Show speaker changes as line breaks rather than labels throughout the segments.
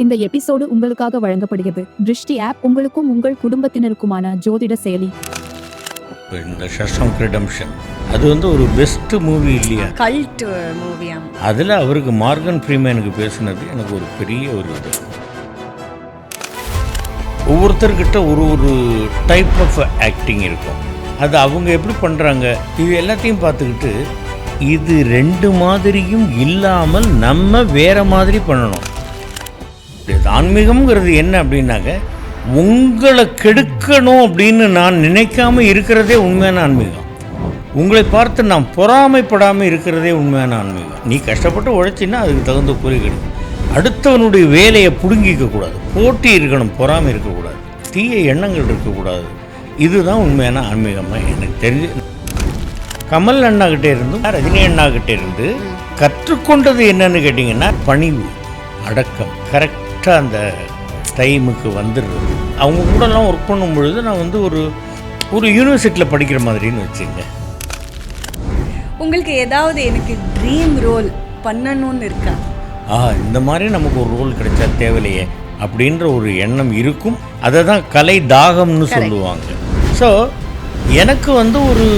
இந்த எபிசோடு உங்களுக்காக வழங்கப்படுகிறது திருஷ்டி ஆப், உங்களுக்கும் உங்கள் குடும்பத்தினருக்குமான ஜோதிட செயலி.
இந்த ஷஷாங்க் ரிடெம்ப்ஷன் அது வந்து ஒரு பெஸ்ட் மூவி இல்லையா,
கல்ட் மூவியா.
அதில் அவருக்கு மார்கன் ஃப்ரீமேனுக்கு பேசுனது எனக்கு ஒரு பெரிய ஒரு இது. ஒவ்வொருத்தர்கிட்ட ஒரு ஒரு டைப் ஆஃப் ஆக்டிங் இருக்கும், அது அவங்க எப்படி பண்ணுறாங்க இது எல்லாத்தையும் பார்த்துக்கிட்டு இது ரெண்டு மாதிரியும் இல்லாமல் நம்ம வேறு மாதிரி பண்ணணும். ஆன்மீகம்ங்கிறது என்ன அப்படின்னாக்க உங்களை கெடுக்கணும் அப்படின்னு நான் நினைக்காம இருக்கிறதே உண்மையான ஆன்மீகம். உங்களை பார்த்து நான் பொறாமைப்படாமல் இருக்கிறதே உண்மையான ஆன்மீகம். நீ கஷ்டப்பட்டு உழைச்சின்னா அதுக்கு தகுந்த கூலி கிடைக்கும். அடுத்தவனுடைய வேலையை பிடுங்கிக்கக்கூடாது, போட்டி இருக்கணும், பொறாமை இருக்கக்கூடாது, தீய எண்ணங்கள் இருக்கக்கூடாது. இதுதான் உண்மையான ஆன்மீகமாக எனக்கு தெரிஞ்சு. கமல் அண்ணாக்கிட்டே இருந்தும் ரஜினி அண்ணாக்கிட்டே இருந்து கற்றுக்கொண்டது என்னன்னு கேட்டிங்கன்னா பணிவு, அடக்கம், கரெக்டாக அந்த டைமுக்கு வந்துடுறது. அவங்க கூடலாம் ஒர்க் பண்ணும் பொழுது நான் வந்து ஒரு யூனிவர்சிட்டியில் படிக்கிற மாதிரின்னு வச்சுங்க.
உங்களுக்கு ஏதாவது எனக்கு ட்ரீம் ரோல் பண்ணணும்னு இருக்கா?
இந்த மாதிரி நமக்கு ஒரு ரோல் கிடைச்சா தேவையில்லையே அப்படின்ற ஒரு எண்ணம் இருக்கும். அதை தான் கலை தாகம்னு சொல்லுவாங்க. ஸோ எனக்கு வந்து ஒரு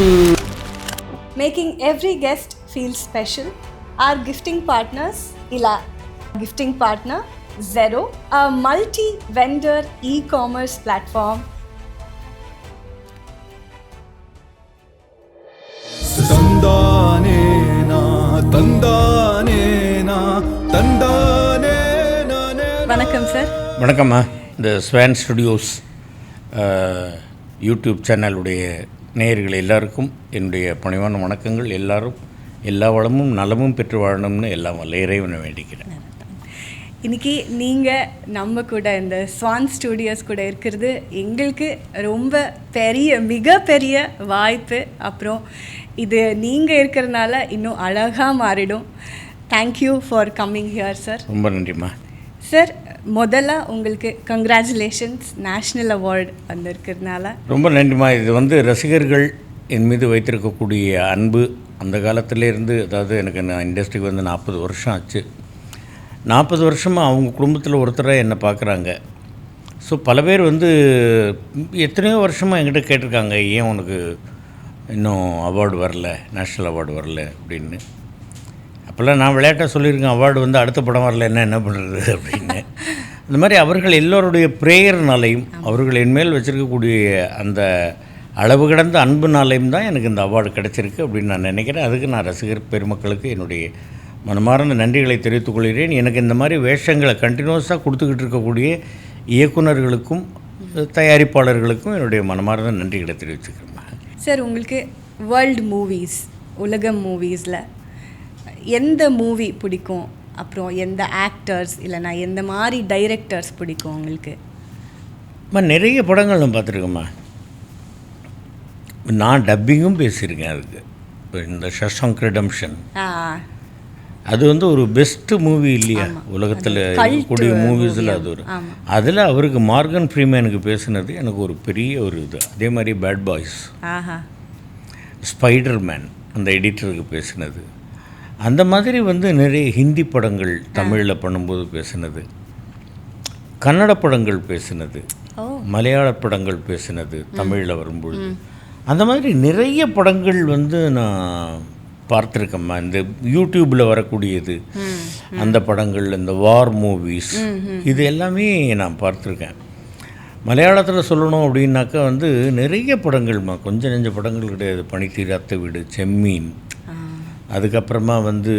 making every guest feel special. Our gifting partners இலா gifting partner Zero, a multi-vendor e-commerce platform. வணக்கம் சார்.
வணக்கம்மா. இந்த ஸ்வான் ஸ்டுடியோஸ் யூடியூப் சேனலுடைய நேயர்கள் எல்லாருக்கும் என்னுடைய பணிவான வணக்கங்கள். எல்லாரும் எல்லா வளமும் நலமும் பெற்று வாழணும்னு எல்லாம் வல்ல இறைவனை வேண்டிக்கிறேன்.
இன்றைக்கி நீங்கள் நம்ம கூட இந்த ஸ்வான் ஸ்டுடியோஸ் கூட இருக்கிறது எங்களுக்கு ரொம்ப மிகப்பெரிய வாய்ப்பு. அப்புறம் இது நீங்கள் இருக்கிறதுனால இன்னும் அழகாக மாறிடும். Thank you for coming here sir.
ரொம்ப நன்றிம்மா.
சார், முதல்ல உங்களுக்கு கங்க்ராச்சுலேஷன்ஸ், நேஷ்னல் அவார்டு வந்திருக்கிறதுனால
ரொம்ப நன்றிம்மா. இது வந்து ரசிகர்கள் என் மீது வைத்திருக்கக்கூடிய அன்பு அந்த காலத்திலேருந்து, அதாவது எனக்கு நான் இண்டஸ்ட்ரிக்கு வந்து 40 வருஷம் ஆச்சு. 40 வருஷமாக அவங்க குடும்பத்தில் ஒருத்தராக என்னை பார்க்குறாங்க. ஸோ பல பேர் வந்து எத்தனையோ வருஷமாக என்கிட்ட கேட்டிருக்காங்க, ஏன் உனக்கு இன்னும் அவார்டு வரல, நேஷ்னல் அவார்டு வரல அப்படின்னு. அப்போல்லாம் நான் விளையாட்டாக சொல்லியிருக்கேன், அவார்டு வந்து அடுத்த படம் வரல என்ன பண்ணுறது அப்படின்னு. இந்த மாதிரி அவர்கள் எல்லோருடைய ப்ரேயர்னாலையும் அவர்கள் என்மேல் வச்சுருக்கக்கூடிய அந்த அளவு கடந்த அன்புனாலையும் தான் எனக்கு இந்த அவார்டு கிடச்சிருக்கு அப்படின்னு நான் நினைக்கிறேன். அதுக்கு நான் ரசிகர் பெருமக்களுக்கு என்னுடைய மனமார்ந்த நன்றிகளை தெரிவித்துக் கொள்கிறேன். எனக்கு இந்த மாதிரி வேஷங்களை கண்டினியூஸாக கொடுத்துக்கிட்டு இருக்கக்கூடிய இயக்குநர்களுக்கும் தயாரிப்பாளர்களுக்கும் என்னுடைய மனமார்ந்த நன்றிகளை தெரிவிச்சுக்கிறேன்.
சார், உங்களுக்கு வேர்ல்டு மூவிஸ், உலகம் மூவிஸில் எந்த மூவி பிடிக்கும்? அப்புறம் எந்த ஆக்டர்ஸ் இல்லைனா எந்த மாதிரி டைரக்டர்ஸ் பிடிக்கும் உங்களுக்கு?
நிறைய படங்கள் நான் பார்த்துருக்கேம்மா. நான் டப்பிங்கும் பேசியிருக்கேன். அதுக்கு இந்த ஷஷாங்க் ரிடெம்ப்ஷன் அது வந்து ஒரு பெஸ்ட்டு மூவி இல்லையா, உலகத்தில் இருக்கக்கூடிய மூவிஸில் அது ஒரு. அதில் அவருக்கு மார்கன் ஃப்ரீமேனுக்கு பேசுனது எனக்கு ஒரு பெரிய ஒரு இது. அதே மாதிரி பேட் பாய்ஸ், ஸ்பைடர் மேன் அந்த எடிட்டருக்கு பேசினது, அந்த மாதிரி வந்து நிறைய ஹிந்தி படங்கள் தமிழில் பண்ணும்போது பேசினது, கன்னட படங்கள் பேசினது, மலையாள படங்கள் பேசினது தமிழில் வரும்பொழுது, அந்த மாதிரி நிறைய படங்கள் வந்து நான் பார்த்துருக்கேம்மா. இந்த யூடியூப்பில் வரக்கூடியது அந்த படங்கள், இந்த வார் மூவிஸ், இது எல்லாமே நான் பார்த்துருக்கேன். மலையாளத்தில் சொல்லணும் அப்படின்னாக்கா வந்து நிறைய படங்கள்மா, கொஞ்சம் நெஞ்ச படங்கள் கிடையாது. பனித்தீராத்த வீடு, செம்மீன், அதுக்கப்புறமா வந்து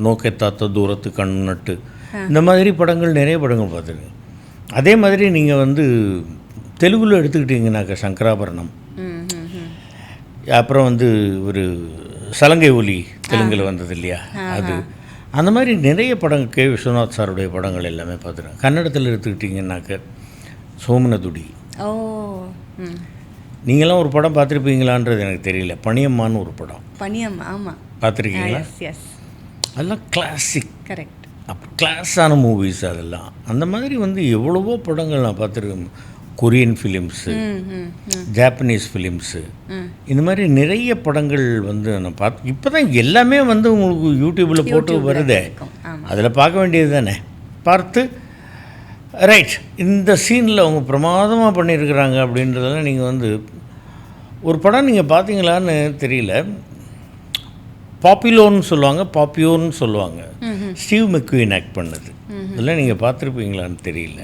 நோக்கத்தாத்த தூரத்து கண்ணு, இந்த மாதிரி படங்கள் நிறைய படங்கள் பார்த்துருக்கேன். அதே மாதிரி நீங்கள் வந்து தெலுங்கில் எடுத்துக்கிட்டிங்கனாக்கா சங்கராபரணம், அப்புறம் வந்து ஒரு சலங்கை ஒலி தெலுங்கில் வந்தது இல்லையா, அது, அந்த மாதிரி நிறைய படங்கள், கே விஸ்வநாத் சாருடைய படங்கள் எல்லாமே பார்த்துருக்கேன். கன்னடத்தில் எடுத்துக்கிட்டிங்கன்னாக்க சோமனதுடி. நீங்களாம் ஒரு படம் பார்த்துருப்பீங்களான்றது எனக்கு தெரியல, பனியம்மான்னு ஒரு படம்.
பனியம்மா, ஆமாம்,
பார்த்துருக்கீங்களா? அதெல்லாம் கிளாசிக்,
கரெக்ட்.
அப்போ கிளாஸான மூவிஸ் அதெல்லாம். அந்த மாதிரி வந்து எவ்வளவோ படங்கள் நான் பார்த்துருக்கேன். கொரியன் ஃபிலிம்ஸு, ஜாப்பனீஸ் ஃபிலிம்ஸு, இந்த மாதிரி நிறைய படங்கள் வந்து நான் பார்த்து. இப்போ தான் எல்லாமே வந்து உங்களுக்கு யூடியூப்பில் போட்டு வருதே, அதில் பார்க்க வேண்டியது தானே. பார்த்து ரைட் இந்த சீனில் அவங்க பிரமாதமாக பண்ணியிருக்கிறாங்க அப்படின்றதெல்லாம் நீங்கள் வந்து ஒரு படம் நீங்கள் பார்த்தீங்களான்னு தெரியல, பாப்புலோன்னு சொல்லுவாங்க, பாப்பியோன்னு சொல்லுவாங்க, ஸ்டீவ் மெக்வீன் ஆக்ட் பண்ணது. இதெல்லாம் நீங்கள் பார்த்துருப்பீங்களான்னு தெரியல.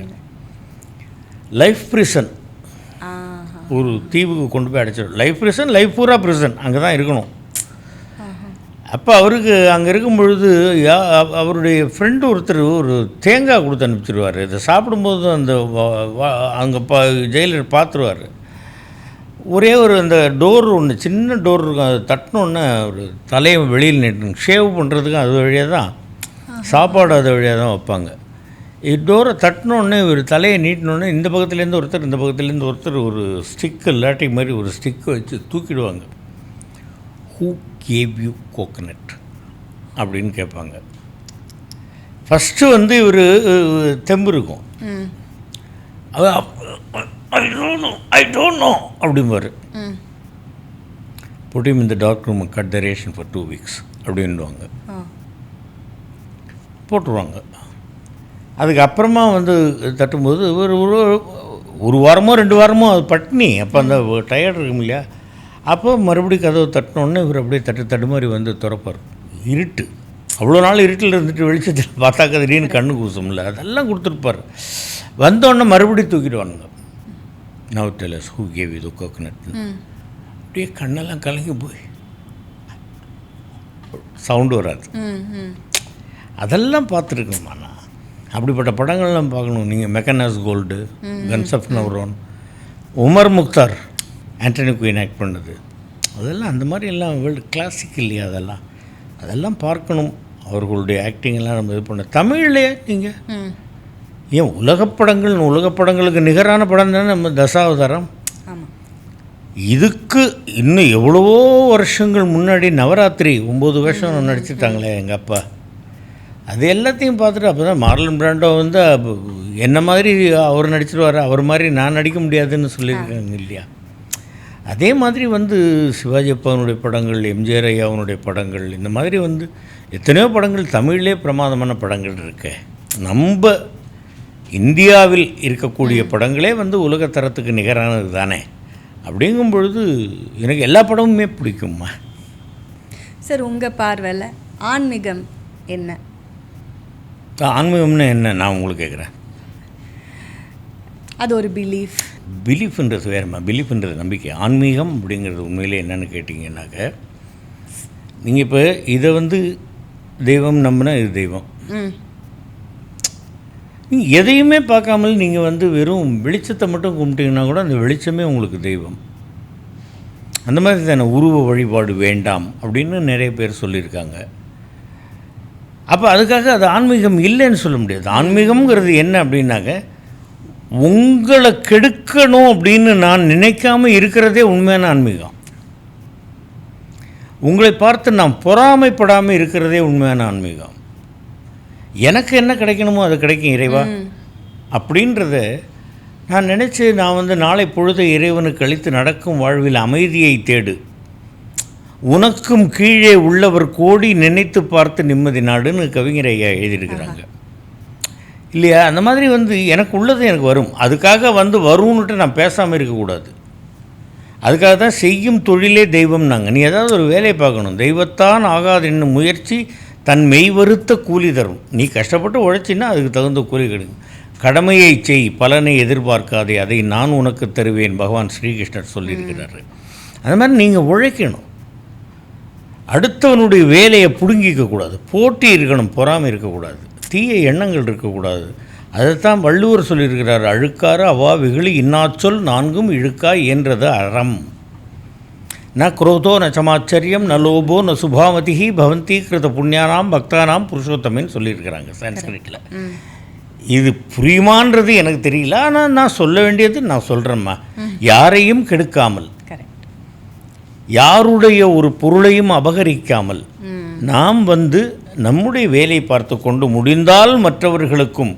லைஃப் பிரிசன், ஒரு தீவுக்கு கொண்டு போய் அடைச்சிடும். லைஃப் பிரிசன், லைஃப் பூரா பிரிசன், அங்கே தான் இருக்கணும். அப்போ அவருக்கு அங்கே இருக்கும் பொழுது அவருடைய ஃப்ரெண்டு ஒருத்தர் ஒரு தேங்காய் கொடுத்து அனுப்பிச்சிடுவார். இதை சாப்பிடும்போது அந்த அங்கே ஜெயிலர் பார்த்துருவார். ஒரே ஒரு அந்த டோர் ஒன்று, சின்ன டோர் இருக்கும், அது தட்டினோன்னே ஒரு தலையை வெளியில் நீட்டணும். ஷேவ் பண்ணுறதுக்கு அது வழியாக தான், சாப்பாடு அது வழியாக தான் வைப்பாங்க. டோரை தட்டினோடனே ஒரு தலையை நீட்டினோடனே இந்த பக்கத்துலேருந்து ஒருத்தர், இந்த பக்கத்துலேருந்து ஒருத்தர் ஒரு ஸ்டிக்கு லாட்டி மாதிரி ஒரு ஸ்டிக்கை வச்சு தூக்கிடுவாங்க. ஹூ கேவ் யூ கோகனட் அப்படின்னு கேட்பாங்க. ஃபஸ்ட்டு வந்து இவர் தெம்பு இருக்கும், ஐ டோன்ட் நோ அப்படிம்பாரு. Put him in the dark room, cut the ration for 2 weeks அப்படின்வாங்க. போட்டுருவாங்க. அதுக்கப்புறமா வந்து தட்டும்போது ஒரு வாரமோ 2 வாரமோ அது பட்னி. அப்போ அந்த டயர்ட் இருக்கும் இல்லையா, அப்போ மறுபடியும் கதவை தட்டினோடனே இவர் அப்படியே தட்டு மாதிரி வந்து திறப்பார். இருட்டு, அவ்வளோ நாள் இருட்டில் இருந்துட்டு வெளிச்சத்தில் பார்த்தாக்க திடீர்னு கண்ணு கூசும்ல, அதெல்லாம் கொடுத்துருப்பார். வந்தோடனே மறுபடியும் தூக்கிடுவானுங்க. Now tell us who gave you the coconut. அப்படியே கண்ணெல்லாம் கலங்கி போய் சவுண்டு வராது. அதெல்லாம் பார்த்துருக்கணுமா நான், அப்படிப்பட்ட படங்கள்லாம் பார்க்கணும். நீங்கள் Mackenna's gold, Guns of Navarone, Omar Mukhtar, Anthony Quinn act பண்ணது, அதெல்லாம் அந்த மாதிரி எல்லாம் வேர்ல்டு கிளாசிக் இல்லையா, அதெல்லாம் பார்க்கணும். அவர்களுடைய ஆக்டிங்கெல்லாம் நம்ம இது பண்ண. தமிழ்லையே நீங்கள் ஏன் உலகப்படங்களுக்கு நிகரான படம் தானே நம்ம தசாவதாரம். இதுக்கு இன்னும் எவ்வளவோ வருஷங்கள் முன்னாடி நவராத்திரி 9 வருஷம் நடிச்சிட்டாங்களே எங்கள் அப்பா. அது எல்லாத்தையும் பார்த்துட்டு அப்போ தான் மார்லன் பிராண்டோ வந்து என்ன மாதிரி அவர் நடிச்சிருவார், அவர் மாதிரி நான் நடிக்க முடியாதுன்னு சொல்லியிருக்காங்க இல்லையா. அதே மாதிரி வந்து சிவாஜி அப்பாவனுடைய படங்கள், எம்ஜிஆர் ஐயாவனுடைய படங்கள், இந்த மாதிரி வந்து எத்தனையோ படங்கள் தமிழ்லே பிரமாதமான படங்கள் இருக்கு. நம்ம இந்தியாவில் இருக்கக்கூடிய படங்களே வந்து உலகத்தரத்துக்கு நிகரானது தானே. அப்படிங்கும் பொழுது எனக்கு எல்லா படமுமே பிடிக்கும்மா.
சார், உங்கள் பார்வையில் ஆன்மீகம் என்ன?
ஆன்மீகம்னு என்ன நான் உங்களுக்கு கேட்குறேன்.
அது ஒரு
பிலீஃப்ன்றது வேறுமா, பிலீஃப்ன்றது நம்பிக்கை. ஆன்மீகம் அப்படிங்கிறது உண்மையிலே என்னென்னு கேட்டிங்கன்னாக்க, நீங்கள் இப்போ இதை வந்து தெய்வம் நம்பினா இது தெய்வம். நீங்கள் எதையுமே பார்க்காமல் நீங்கள் வந்து வெறும் வெளிச்சத்தை மட்டும் கும்பிட்டீங்கன்னா கூட அந்த வெளிச்சமே உங்களுக்கு தெய்வம். அந்த மாதிரி தானே உருவ வழிபாடு வேண்டாம் அப்படின்னு நிறைய பேர் சொல்லியிருக்காங்க. அப்போ அதுக்காக அது ஆன்மீகம் இல்லைன்னு சொல்ல முடியாது. ஆன்மீகம்ங்கிறது என்ன அப்படின்னாக்க, உங்களை கெடுக்கணும் அப்படின்னு நான் நினைக்காம இருக்கிறதே உண்மையான ஆன்மீகம். உங்களை பார்த்து நான் பொறாமைப்படாமல் இருக்கிறதே உண்மையான ஆன்மீகம். எனக்கு என்ன கிடைக்கணுமோ அது கிடைக்கும் இறைவா அப்படின்றத நான் நினச்சி நான் வந்து நாளை பொழுதை இறைவனுக்கு அளித்து நடக்கும் வாழ்வில் அமைதியை தேடு, உனக்கும் கீழே உள்ளவர் கோடி நினைத்து பார்த்து நிம்மதி நாடுன்னு கவிஞர் ஐயா எழுதியிருக்கிறாங்க இல்லையா. அந்த மாதிரி வந்து எனக்கு உள்ளது எனக்கு வரும். அதுக்காக வந்து வரும்னுட்டு நான் பேசாமல் இருக்கக்கூடாது. அதுக்காக தான் செய்யும் தொழிலே தெய்வம். நாங்கள் நீ ஏதாவது ஒரு வேலையை பார்க்கணும், தெய்வத்தான் ஆகாது என்னும் முயற்சி தன் மெய் வருத்த கூலி தரும். நீ கஷ்டப்பட்டு உழைச்சின்னா அதுக்கு தகுந்த கூலி கிடைக்கும். கடமையை செய், பலனை எதிர்பார்க்காதே, அதை நான் உனக்கு தருவேன் பகவான் ஸ்ரீகிருஷ்ணர் சொல்லியிருக்கிறாரு. அது மாதிரி நீங்கள் உழைக்கணும். அடுத்தவனுடைய வேலையை பிடுங்கிக்கக்கூடாது, போட்டி இருக்கணும், பொறாமை இருக்கக்கூடாது, தீய எண்ணங்கள் இருக்கக்கூடாது. அதைத்தான் வள்ளுவர் சொல்லியிருக்கிறார், அழுக்கார அவா வெகுளி இன்னாச்சொல் 4 இழுக்காய் என்றது அறம். ந குரோதோ ந சமாச்சரியம் ந லோபோ ந சுபாமதிஹி பவந்தி கிருத புண்ணியானாம் பக்தானாம் புருஷோத்தமின்னு சொல்லியிருக்கிறாங்க சான்ஸ்கிரிட்டில். இது புரியுமான்றது எனக்கு தெரியல, ஆனால் நான் சொல்ல வேண்டியது நான் சொல்கிறேம்மா. யாரையும் கெடுக்காமல், யாருடைய ஒரு பொருளையும் அபகரிக்காமல் நாம் வந்து நம்முடைய வேலை பார்த்து கொண்டு முடிந்தால் மற்றவர்களுக்கும்,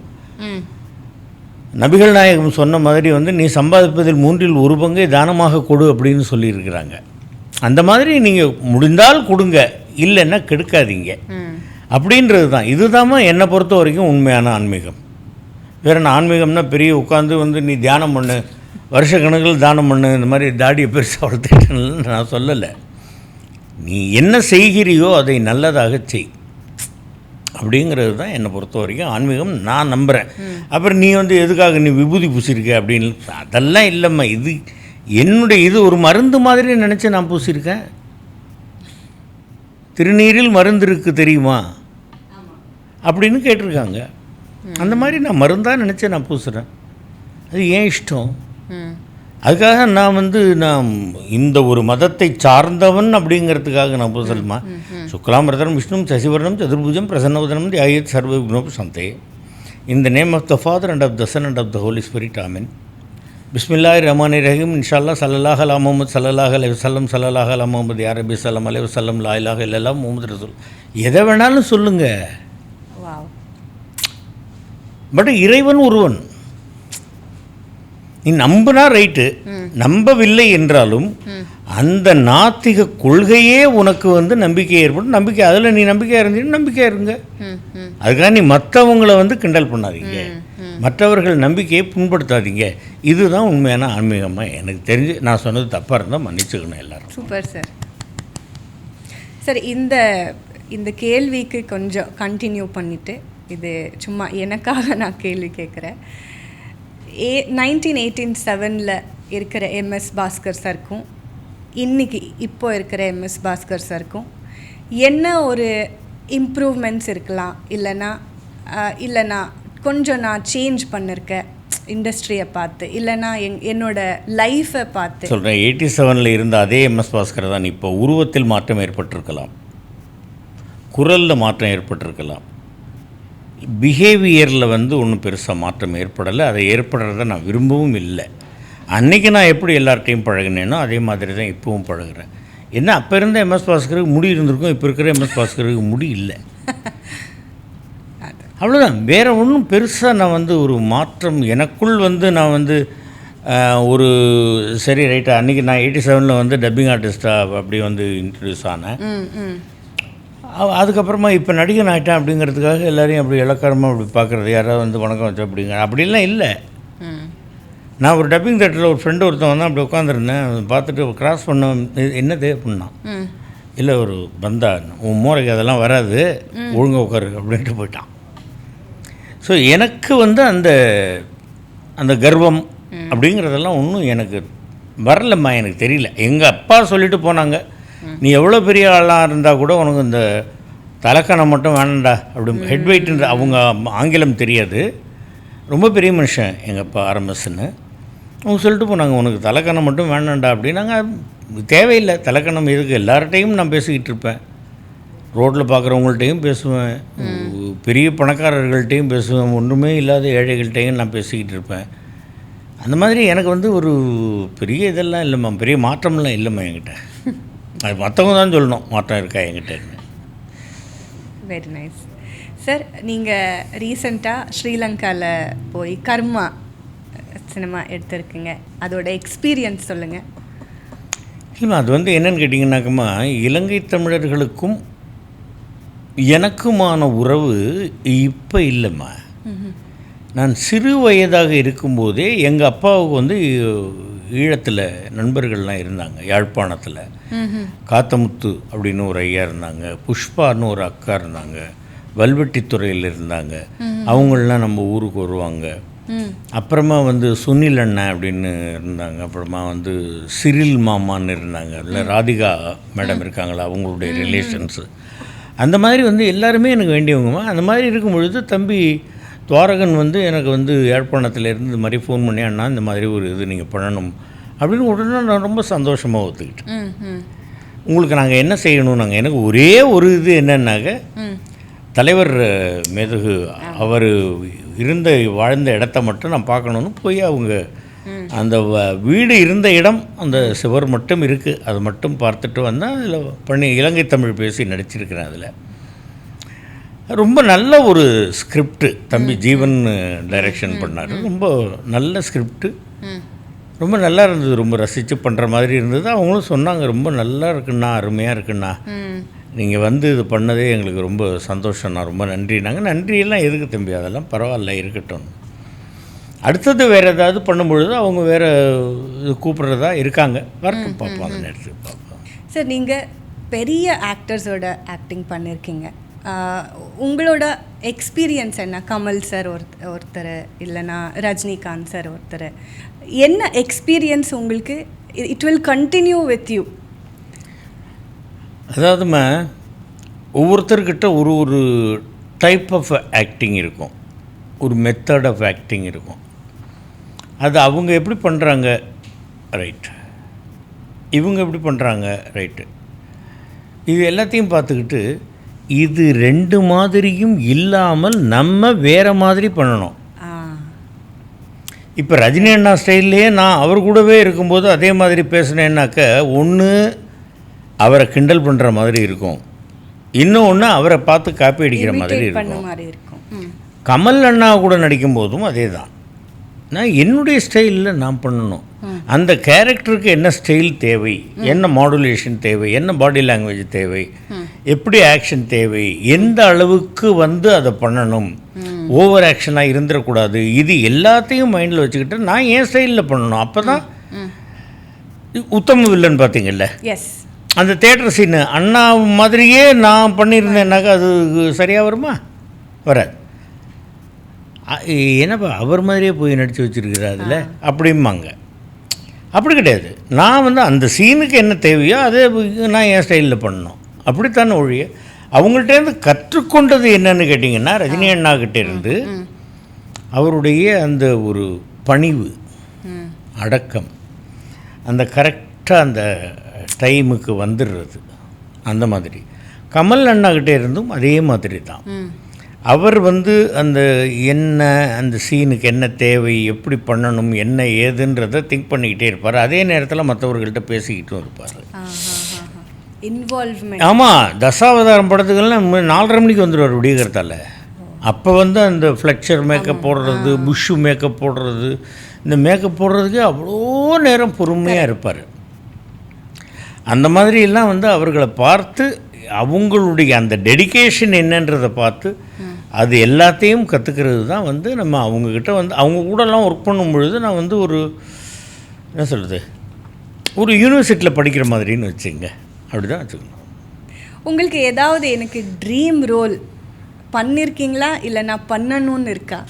நபிகள் நாயகம் சொன்ன மாதிரி வந்து நீ சம்பாதிப்பதில் 1/3 பங்கை தானமாக கொடு அப்படின்னு சொல்லியிருக்கிறாங்க. அந்த மாதிரி நீங்கள் முடிந்தால் கொடுங்க, இல்லைன்னா கெடுக்காதீங்க. அப்படின்றது தான். இதுதாம்மா என்னை பொறுத்த வரைக்கும் உண்மையான ஆன்மீகம். வேறு என்ன ஆன்மீகம்னா பெரிய உட்காந்து வந்து நீ தியானம் பண்ணு, வருஷக்கணக்கில் தானம் பண்ணு, இந்த மாதிரி தாடியை பெருசாக வளர்த்துட்டேன்னு நான் சொல்லலை. நீ என்ன செய்கிறியோ அதை நல்லதாக செய், அப்படிங்கிறது தான் என்னை பொறுத்த வரைக்கும் ஆன்மீகம் நான் நம்புகிறேன். அப்புறம் நீ வந்து எதுக்காக நீ விபூதி பூசியிருக்க அப்படின்னு, அதெல்லாம் இல்லைம்மா. இது என்னுடைய இது ஒரு மருந்து மாதிரி நினச்சி நான் பூசியிருக்கேன். திருநீரில் மருந்து இருக்குது தெரியுமா அப்படின்னு கேட்டிருக்காங்க. அந்த மாதிரி நான் மருந்தாக நினச்சி நான் பூசுகிறேன். அது ஏன் இஷ்டம். அதுக்காக நான் வந்து நான் இந்த ஒரு மதத்தை சார்ந்தவன் அப்படிங்கிறதுக்காக நான் பூசலுமா. சுக்லாம்பரதனம் விஷ்ணு சசிவர்ணம் சதுர்புஜம் பிரசன்னவதனம் தியாயத் சர்வ விக்னோபசாந்தே. In the name of the Father and of the Son and of the Holy Spirit. Amen. Bismillahirrahmanirrahim. Inshallah sallallahu ala Muhammad sallallahu alaihi wasallam sallallahu ala Muhammad ya Rabbi sallallahu alaihi wasallam la ilaha illallah Muhammad Rasul. எதை வேணாலும் சொல்லுங்க. But இறைவன் ஒருவன். நீ நம்பினா right, நம்பவில்லை என்றாலும் அந்த நாத்திக கொள்கையே உனக்கு வந்து நம்பிக்கை ஏற்படும். நம்பிக்கை அதில் நீ நம்பிக்கையாக இருந்தீங்கன்னா நம்பிக்கையாக இருங்க. அதுக்காக நீ மற்றவங்களை வந்து கிண்டல் பண்ணாதீங்க, மற்றவர்கள் நம்பிக்கையை புண்படுத்தாதீங்க. இதுதான் உண்மையான ஆன்மீகமாக எனக்கு தெரிஞ்சு. நான் சொன்னது தப்பாக இருந்தால் மன்னிச்சுக்கணும் எல்லாரும்.
Super sir. சார் இந்த கேள்விக்கு கொஞ்சம் கண்டினியூ பண்ணிவிட்டு, இது சும்மா எனக்காக நான் கேள்வி கேட்குறேன். 1987 இருக்கிற எம்எஸ் பாஸ்கர் சாருக்கும் இன்றைக்கி இப்போ இருக்கிற எம்எஸ் பாஸ்கர் சாருக்கும் என்ன ஒரு இம்ப்ரூவ்மெண்ட்ஸ் இருக்கலாம், இல்லைனா கொஞ்சம் நான் சேஞ்ச் பண்ணியிருக்கேன் இண்டஸ்ட்ரியை பார்த்து, இல்லைனா என்னோட லைஃப்பை பார்த்து
சொல்கிறேன். 87 இருந்த அதே எம்எஸ் பாஸ்கர் தான் இப்போ உருவத்தில் மாற்றம் ஏற்பட்டிருக்கலாம், குரலில் மாற்றம் ஏற்பட்டிருக்கலாம், பிஹேவியரில் வந்து ஒன்றும் பெருசாக மாற்றம் ஏற்படலை. அதை ஏற்படுறத நான் விரும்பவும் இல்லை. அன்றைக்கி நான் எப்படி எல்லார்ட்டையும் பழகினேனோ அதே மாதிரி தான் இப்போவும் பழகிறேன். என்ன அப்போ இருந்த எம்எஸ் பாஸ்கருக்கு முடி இருந்திருக்கும், இப்போ இருக்கிற எம்எஸ் பாஸ்கருக்கு முடி இல்லை, அவ்வளோதான். வேறு ஒன்றும் பெருசாக நான் வந்து ஒரு மாற்றம் எனக்குள் வந்து நான் வந்து ஒரு சரி ரைட்டா. அன்றைக்கி நான் 87 வந்து டப்பிங் ஆர்டிஸ்ட்டாக அப்படி வந்து இன்ட்ரடியூஸ் ஆனேன். அதுக்கப்புறமா இப்போ நடிகன் ஆகிட்டேன் அப்படிங்கிறதுக்காக எல்லோரையும் அப்படி இலக்காரமாக அப்படி பார்க்குறது, யாராவது வந்து வணக்கம் வச்சா அப்படிங்க அப்படிலாம் இல்லை. நான் ஒரு டப்பிங் தேட்டரில் ஒரு ஃப்ரெண்டு ஒருத்தன் வந்து அப்படி உட்காந்துருந்தேன். பார்த்துட்டு கிராஸ் பண்ண என்னது அப்படின்னா, இல்லை ஒரு பந்தா உன் மூளைக்கு அதெல்லாம் வராது, ஒழுங்காக உட்காரு அப்படின்ட்டு போயிட்டான். ஸோ எனக்கு வந்து அந்த கர்வம் அப்படிங்கிறதெல்லாம் ஒன்றும் எனக்கு வரலம்மா, எனக்கு தெரியல. எங்கள் அப்பா சொல்லிட்டு போனாங்க, நீ எவ்வளோ பெரிய ஆளாக இருந்தால் கூட உனக்கு இந்த தலைக்கணம் மட்டும் வேணாண்டா அப்படி. ஹெட் வெயிட்ன்ற அவங்க ஆங்கிலம் தெரியாது, ரொம்ப பெரிய மனுஷன் எங்கள் அப்பா ஆர்எம்எஸ்ன்னு. அவங்க சொல்லிட்டு போனாங்க, உனக்கு தலைக்கணம் மட்டும் வேணாண்டா அப்படின்னாங்க. தேவையில்லை தலைக்கணம் எதுக்கு, எல்லார்ட்டையும் நான் பேசிக்கிட்டு இருப்பேன். ரோட்டில் பார்க்குறவங்கள்ட்டையும் பேசுவேன், பெரிய பணக்காரர்கள்ட்டையும் பேசுவேன், ஒன்றுமே இல்லாத ஏழைகள்கிட்டையும் நான் பேசிக்கிட்டு இருப்பேன். அந்த மாதிரி எனக்கு வந்து ஒரு பெரிய இதெல்லாம் இல்லைம்மா, பெரிய மாற்றம்லாம் இல்லைம்மா என்கிட்ட. அது மற்றவங்க தான் சொல்லணும் மாற்றம் இருக்கா என்கிட்ட.
Very nice sir. நீங்கள் ரீசெண்டாக ஸ்ரீலங்காவில் போய் கர்மா சினிமா எடுத்திருக்கீங்க, அதோட எக்ஸ்பீரியன்ஸ் சொல்லுங்கள்.
இல்லைம்மா, அது வந்து என்னென்னு கேட்டிங்கன்னாக்கம்மா, இலங்கை தமிழர்களுக்கும் எனக்குமான உறவு இப்போ இல்லைம்மா. நான் சிறு வயதாக இருக்கும்போதே எங்கள் அப்பாவுக்கு வந்து ஈழத்தில் நண்பர்கள்லாம் இருந்தாங்க. யாழ்ப்பாணத்தில் காத்தமுத்து அப்படின்னு ஒரு ஐயா இருந்தாங்க, புஷ்பான்னு ஒரு அக்கா இருந்தாங்க, வல்வெட்டித்துறையில் இருந்தாங்க. அவங்களெலாம் நம்ம ஊருக்கு வருவாங்க. அப்புறமா வந்து சுனில் அண்ணன் அப்படின்னு இருந்தாங்க. அப்புறமா வந்து சிரில் மாமான்னு இருந்தாங்க, இல்லை ராதிகா மேடம் இருக்காங்களா, அவங்களுடைய ரிலேஷன்ஸு. அந்த மாதிரி வந்து எல்லாருமே எனக்கு வேண்டியவங்கம்மா. அந்த மாதிரி இருக்கும் பொழுது தம்பி துவாரகன் வந்து எனக்கு வந்து யாழ்ப்பாணத்தில் இது மாதிரி ஃபோன் பண்ணி, அண்ணா இந்த மாதிரி ஒரு இது நீங்கள் பண்ணணும் அப்படின்னு உடனே நான் ரொம்ப சந்தோஷமாக ஒத்துக்கிட்டேன். உங்களுக்கு நாங்கள் என்ன செய்யணும், நாங்கள் எனக்கு ஒரே ஒரு இது என்னன்னாக்க, தலைவர் மேதகு அவர் வாழ்ந்த இடத்த மட்டும் நான் பார்க்கணுன்னு போய் அவங்க அந்த வீடு இருந்த இடம் அந்த சுவர் மட்டும் இருக்குது, அதை மட்டும் பார்த்துட்டு வந்தால் அதில் பண்ணி இலங்கை தமிழ் பேசி நடிச்சிருக்கிறேன். அதில் ரொம்ப நல்ல ஒரு ஸ்கிரிப்டு தம்பி ஜீவன் டைரக்ஷன் பண்ணார். ரொம்ப நல்ல ஸ்கிரிப்டு, ரொம்ப நல்லா இருந்தது, ரொம்ப ரசித்து பண்ணுற மாதிரி இருந்தது. அவங்களும் சொன்னாங்க ரொம்ப நல்லா இருக்குண்ணா, அருமையாக இருக்குண்ணா, நீங்கள் வந்து இது பண்ணதே எங்களுக்கு ரொம்ப சந்தோஷம், நான் ரொம்ப நன்றி. நாங்கள் நன்றியெல்லாம் எதுக்கு தம்பி, அதெல்லாம் பரவாயில்ல இருக்கட்டும். அடுத்தது வேறு ஏதாவது பண்ணும்பொழுது அவங்க வேறு இது கூப்பிட்றதா இருக்காங்க, வரட்டும் பார்ப்போம், அந்த நேரத்துக்கு பார்ப்போம்.
சார் நீங்கள் பெரிய ஆக்டர்ஸோட ஆக்டிங் பண்ணியிருக்கீங்க, உங்களோட எக்ஸ்பீரியன்ஸ் என்ன? கமல் சார் ஒருத்தர், இல்லைனா ரஜினிகாந்த் சார் ஒருத்தர், என்ன எக்ஸ்பீரியன்ஸ் உங்களுக்கு it will continue with you?
அதாவதுமா ஒவ்வொருத்தர்கிட்ட ஒரு ஒரு டைப் ஆஃப் ஆக்டிங் இருக்கும், ஒரு மெத்தட் ஆஃப் ஆக்டிங் இருக்கும். அது அவங்க எப்படி பண்ணுறாங்க, ரைட், இவங்க எப்படி பண்ணுறாங்க, ரைட்டு. இது எல்லாத்தையும் பார்த்துக்கிட்டு இது ரெண்டு மாதிரியும் இல்லாமல் நம்ம வேறு மாதிரி பண்ணணும். இப்போ ரஜினி அண்ணா ஸ்டைல்லையே நான் அவர் கூடவே இருக்கும்போது அதே மாதிரி பேசினேன்னாக்க ஒன்று அவரை கிண்டல் பண்ணுற மாதிரி இருக்கும், இன்னொன்று அவரை பார்த்து காப்பி அடிக்கிற மாதிரி இருக்கும். கமல் அண்ணா கூட நடிக்கும்போதும் அதே தான். நான் என்னுடைய ஸ்டைலில் நான் பண்ணணும். அந்த கேரக்டருக்கு என்ன ஸ்டைல் தேவை, என்ன மாடுலேஷன் தேவை, என்ன பாடி லாங்குவேஜ் தேவை, எப்படி ஆக்ஷன் தேவை, எந்த அளவுக்கு வந்து அதை பண்ணணும், ஓவர் ஆக்ஷனாக இருந்துடக்கூடாது, இது எல்லாத்தையும் மைண்டில் வச்சுக்கிட்டு நான் என் ஸ்டைலில் பண்ணணும். அப்போ தான் உத்தம வில்லன் பார்த்தீங்கல்ல, அந்த தேட்டர் சீனு அண்ணா மாதிரியே நான் பண்ணியிருந்தேன்னாக்கா அது சரியாக வருமா? வராது. என்னப்பா அவர் மாதிரியே போய் நடித்து வச்சுருக்குறா அதில் அப்படிம்பாங்க. அப்படி கிடையாது. நான் வந்து அந்த சீனுக்கு என்ன தேவையோ அதே நான் என் ஸ்டைலில் பண்ணணும், அப்படித்தானே ஒழிய. அவங்கள்ட்டேருந்து கற்றுக்கொண்டது என்னன்னு கேட்டிங்கன்னா, ரஜினி அண்ணாக்கிட்டேருந்து அவருடைய அந்த ஒரு பணிவு, அடக்கம், அந்த கரெக்டாக அந்த டைமுக்கு வந்துடுறது, அந்த மாதிரி. கமல் அண்ணாக்கிட்டே இருந்தும் அதே மாதிரி தான். அவர் வந்து அந்த என்ன அந்த சீனுக்கு என்ன தேவை, எப்படி பண்ணணும், என்ன ஏதுன்றதை திங்க் பண்ணிக்கிட்டே இருப்பார். அதே நேரத்தில் மற்றவர்கள்ட்ட பேசிக்கிட்டும் இருப்பார். ஆமாம், தசாவதாரம் படத்துக்கெல்லாம் 4:30 மணிக்கு வந்துடுவார் விடியகிறதால. அப்போ வந்து அந்த ஃப்ளெக்சர் மேக்கப் போடுறது, புஷ்ஷு மேக்கப் போடுறது, இந்த மேக்கப் போடுறதுக்கு அவ்வளோ நேரம் பொறுமையாக இருப்பார். அந்த மாதிரியெல்லாம் வந்து அவர்களை பார்த்து அவங்களுடைய அந்த டெடிகேஷன் என்னன்றதை பார்த்து அது எல்லாத்தையும் கற்றுக்கிறது தான் வந்து நம்ம அவங்கக்கிட்ட வந்து அவங்க கூடலாம் ஒர்க் பண்ணும் பொழுது நான் வந்து ஒரு என்ன சொல்கிறது, ஒரு யூனிவர்சிட்டியில் படிக்கிற மாதிரின்னு வச்சுங்க, அப்படி தான் வச்சுக்கணும்.
உங்களுக்கு ஏதாவது எனக்கு ட்ரீம் ரோல் பண்ணியிருக்கீங்களா, இல்லை நான் பண்ணணும்னு இருக்கா?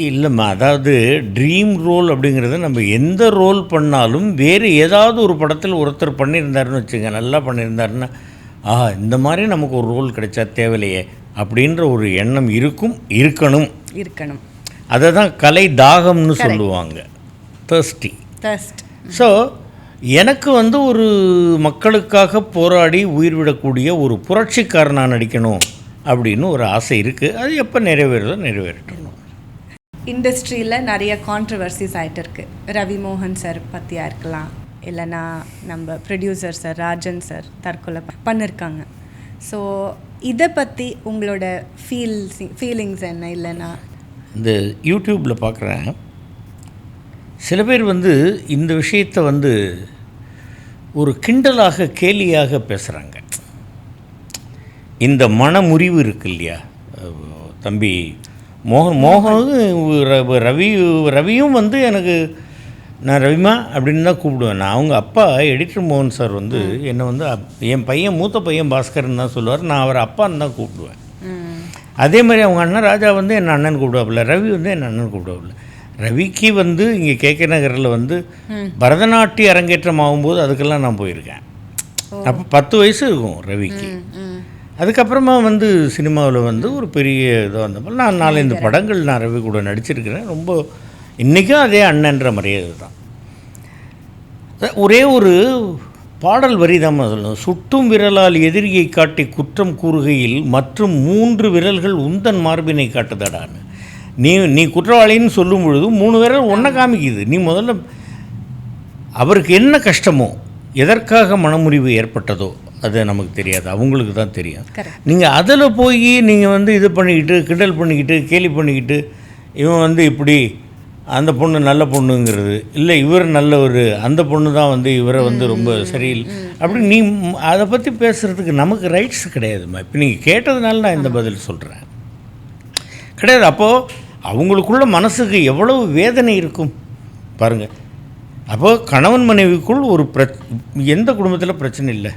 இல்லைம்மா, அதாவது ட்ரீம் ரோல் அப்படிங்கிறது நம்ம எந்த ரோல் பண்ணாலும் வேறு ஏதாவது ஒரு படத்தில் ஒருத்தர் பண்ணியிருந்தாருன்னு வச்சுங்க, நல்லா பண்ணியிருந்தாருன்னா இந்த மாதிரி நமக்கு ஒரு ரோல் கிடைச்சா தேவையில்லையே அப்படின்ற ஒரு எண்ணம் இருக்கணும். அதை தான் கலை தாகம்னு சொல்லுவாங்க, தர்ஸ்டி. ஸோ எனக்கு வந்து ஒரு மக்களுக்காக போராடி உயிர் விடக்கூடிய ஒரு புரட்சிக்காரனாக நடிக்கணும் அப்படின்னு ஒரு ஆசை இருக்குது. அது எப்போ நிறைவேறுதோ நிறைவேறணும்.
இண்டஸ்ட்ரியில் நிறைய கான்ட்ரவர்சிஸ் ஆகிட்டு இருக்கு. ரவி மோகன் சார் பற்றியா இருக்கலாம், இல்லைனா நம்ம ப்ரொடியூசர் சார் ராஜன் சார் தற்கொலை பண்ணியிருக்காங்க. ஸோ இதை பற்றி உங்களோட ஃபீலிங்ஸ் என்ன? இல்லைனா
இந்த யூடியூப்பில் பார்க்குறேன், சில பேர் வந்து இந்த விஷயத்தை வந்து ஒரு கிண்டலாக கேலியாக பேசுகிறாங்க. இந்த மனமுறிவு இருக்கு இல்லையா தம்பி, ரவியும் வந்து எனக்கு நான் ரவிமா அப்படின்னு தான் கூப்பிடுவேன். நான் அவங்க அப்பா எடிட்டர் மோகன் சார் வந்து என்னை வந்து என் பையன் மூத்த பையன் பாஸ்கர்னு தான் சொல்லுவார், நான் அவரை அப்பான்னு தான் கூப்பிடுவேன். அதே மாதிரி அவங்க அண்ணன் ராஜா வந்து என் அண்ணன் கூப்பிடுவாப்புல, ரவி வந்து என் அண்ணன் கூப்பிடுவாப்புல. ரவிக்கு வந்து இங்கே கேகே நகரில் வந்து பரதநாட்டிய அரங்கேற்றம் ஆகும்போது அதுக்கெல்லாம் நான் போயிருக்கேன். அப்போ 10 வயசு இருக்கும் ரவிக்கு. அதுக்கப்புறமா வந்து சினிமாவில் வந்து ஒரு பெரிய இதாக வந்தப்போ நான் 4-5 படங்கள் நான் ரவி கூட நடிச்சிருக்கிறேன். ரொம்ப இன்றைக்கும் அதே அண்ணன்ற மரியாதை தான். ஒரே ஒரு பாடல் வரி தான் சொல்லணும். சுட்டும் விரலால் எதிரியை காட்டி குற்றம் கூறுகையில் மற்றும் 3 விரல்கள் உந்தன் மார்பினை காட்டுதடான்னு. நீ குற்றவாளின்னு சொல்லும் பொழுது 3 விரல் ஒன்றை காமிக்குது. நீ முதல்ல அவருக்கு என்ன கஷ்டமோ, எதற்காக மனமுறிவு ஏற்பட்டதோ அது நமக்கு தெரியாது, அவங்களுக்கு தான் தெரியும். நீங்கள் அதில் போய் நீங்கள் வந்து இது பண்ணிக்கிட்டு கிண்டல் பண்ணிக்கிட்டு கேலி பண்ணிக்கிட்டு இவன் வந்து இப்படி அந்த பொண்ணு நல்ல பொண்ணுங்கிறது, இல்லை இவர் நல்லவர், அந்த பொண்ணு தான் வந்து இவரை வந்து ரொம்ப சரியில்லை அப்படி நீ அதை பற்றி பேசுகிறதுக்கு நமக்கு ரைட்ஸ் கிடையாதும்மா. இப்போ நீங்கள் கேட்டதுனால நான் இந்த பதில் சொல்கிறேன், கிடையாது. அப்போது அவங்களுக்குள்ள மனசுக்கு எவ்வளவு வேதனை இருக்கும் பாருங்கள். அப்போது கணவன் மனைவிக்குள் ஒரு எந்த குடும்பத்தில் பிரச்சனை இல்லை,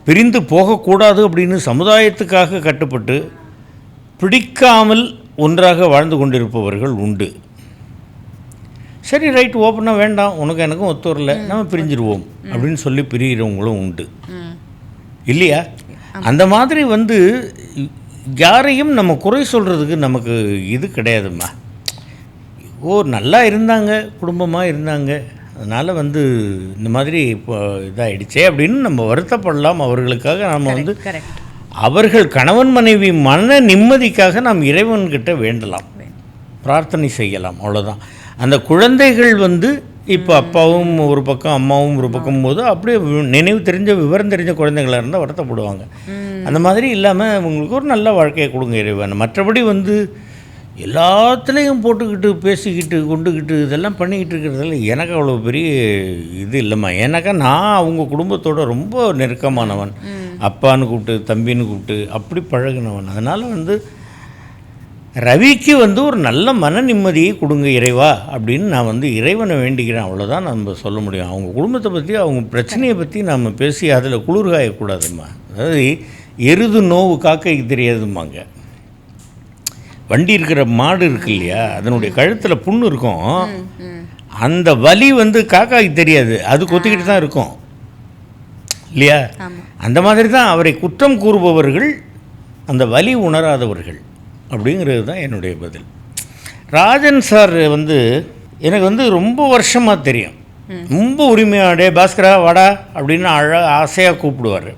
பிரிந்து போகக்கூடாது அப்படின்னு சமுதாயத்துக்காக கட்டுப்பட்டு பிடிக்காமல் ஒன்றாக வாழ்ந்து கொண்டிருப்பவர்கள் உண்டு. சரி ரைட், ஓப்பனாக வேண்டாம், உனக்கு எனக்கும் ஒத்து வரல, நம்ம பிரிஞ்சிருவோம் அப்படின்னு சொல்லி பிரிகிறவங்களும் உண்டு இல்லையா? அந்த மாதிரி வந்து யாரையும் நம்ம குறை சொல்கிறதுக்கு நமக்கு இது கிடையாதும்மா. நல்லா இருந்தாங்க, குடும்பமாக இருந்தாங்க, அதனால் வந்து இந்த மாதிரி இப்போ இதாகிடுச்சே அப்படின்னு நம்ம வருத்தப்படலாம். அவர்களுக்காக நம்ம வந்து அவர்கள் கணவன் மனைவி மன நிம்மதிக்காக நாம் இறைவன்கிட்ட வேண்டலாம், பிரார்த்தனை செய்யலாம், அவ்வளோதான். அந்த குழந்தைகள் வந்து இப்போ அப்பாவும் ஒரு பக்கம் அம்மாவும் ஒரு பக்கம் போது அப்படியே நினைவு தெரிஞ்ச விவரம் தெரிஞ்ச குழந்தைகளாக இருந்தால் வருத்தப்படுவாங்க. அந்த மாதிரி இல்லாமல் உங்களுக்கு ஒரு நல்ல வாழ்க்கையை கொடுங்க இறைவன். மற்றபடி வந்து எல்லாத்துலேயும் போட்டுக்கிட்டு பேசிக்கிட்டு கொண்டுக்கிட்டு இதெல்லாம் பண்ணிக்கிட்டு இருக்கிறதுல எனக்கு அவ்வளோ பெரிய இது இல்லைம்மா. ஏன்னாக்கா நான் அவங்க குடும்பத்தோட ரொம்ப நெருக்கமானவன், அப்பான்னு கூப்பிட்டு தம்பின்னு கூப்பிட்டு அப்படி பழகினவன். அதனால் வந்து ரவிக்கு வந்து ஒரு நல்ல மன நிம்மதியை கொடுங்க இறைவா அப்படின்னு நான் வந்து இறைவனை வேண்டிக்கிறேன், அவ்வளோதான் நம்ம சொல்ல முடியும். அவங்க குடும்பத்தை பற்றி அவங்க பிரச்சனையை பற்றி நம்ம பேசி அதில் குளிர்காயக்கூடாதும்மா. அதாவது எருது நோவு காக்கைக்கு தெரியாதும்மாங்க. வண்டி இருக்கிற மாடு இருக்கு இல்லையா, அதனுடைய கழுத்தில் புண்ணு இருக்கும், அந்த வலி வந்து காக்காய்க்கு தெரியாது, அது கொத்திக்கிட்டு தான் இருக்கும் இல்லையா? அந்த மாதிரி தான் அவரை குற்றம் கூறுபவர்கள் அந்த வலி உணராதவர்கள் அப்படிங்கிறது தான் என்னுடைய பதில். ராஜன் சார் வந்து எனக்கு வந்து ரொம்ப வருஷமாக தெரியும், ரொம்ப உரிமையாடே பாஸ்கரா வாடா அப்படின்னு ஆசையாக கூப்பிடுவார்.